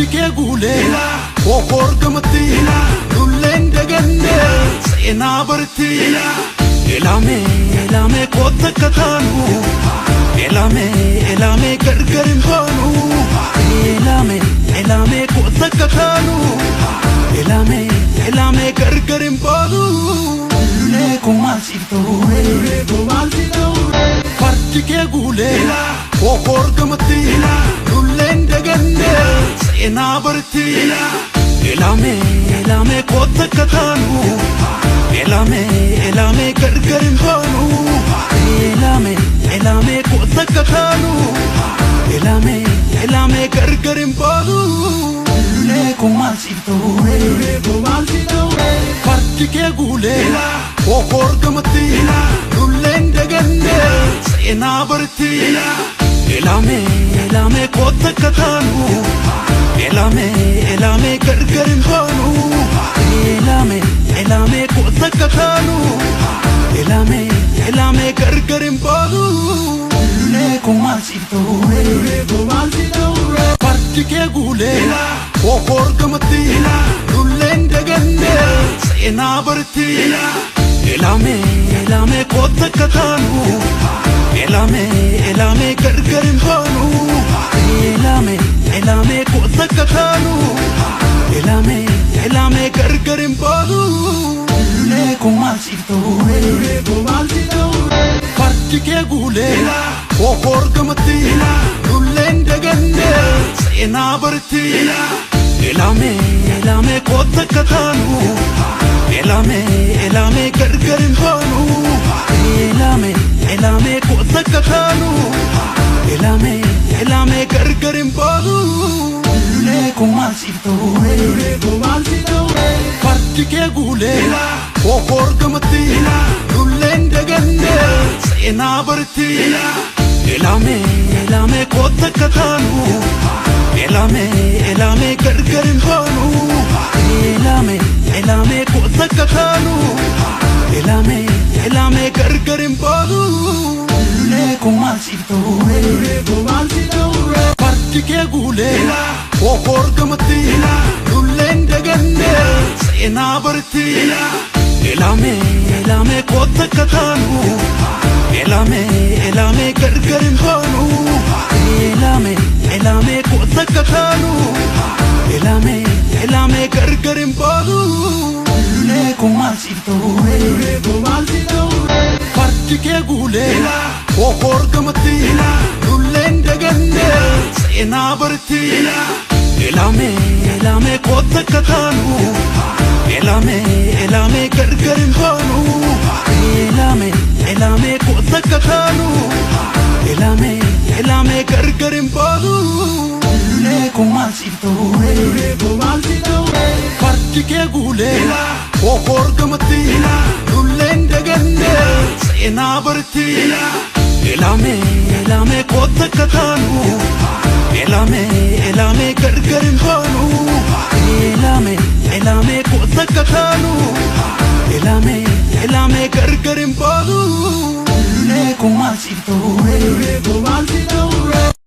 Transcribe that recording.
ke gule kokor gamti dullen degende sena barti elame kotakatanu elame gargarin banu elame kotakatanu elame gargarin banu le kumasito parti ke gule kokor gamti dullen degende sena barti elame kotakatanu elame gargarin banu elame kotakatanu elame gargarin banu le kumasito parti ke gule kokor gamti dullen degende sena barti elame kotakatanu elame gargarin banu elame kotakatanu elame gargarin banu le kumasito parti ke gule kokor gamti dullen degende sena barti elame kotakatanu elame gargarin banu elame kotakatanu elame gargarin banu le kumasito parti ke gule kokor gamti dullen degende sena barti elame kotakatanu elame gargarin banu elame kotakatanu elame gargarin banu le kumasito parti ke gule kokor gamti dullen degende sena barti elame kotakatanu elame gargarin banu elame kotakatanu elame gargarin banu le kumasito parti ke gule kokor gamti dullen degende sena barti elame kotakatanu elame gargarin banu elame kotakatanu elame gargarin banu le kumasito parti ke gule kokor gamti dullen degende sena barti elame kotakatanu elame gargarin banu elame le kumasito parti ke gule kokor gamti dullen degende sena barti elame kotakatanu elame gargarin banu elame kotakatanu elame gargarin banu le kumasito parti ke gule kokor gamti dullen degende sena barti elame kotakatanu elame gargarin banu elame kotakatanu elame gargarin banu le kumasito parti ke gule kokor gamti dullen degende sena barti elame kotakatanu elame gargarin banu elame kotakatanu elame gargarin banu le kumasito parti ke gule kokor gamti dullen degende sena barti elame kotakatanu elame gargarin banu elame kotakatanu elame gargarin banu le kumasito parti ke gule kokor gamti dullen degende sena barti elame kotakatanu elame gargarin banu elame kotakatanu elame gargarin banu le kumasito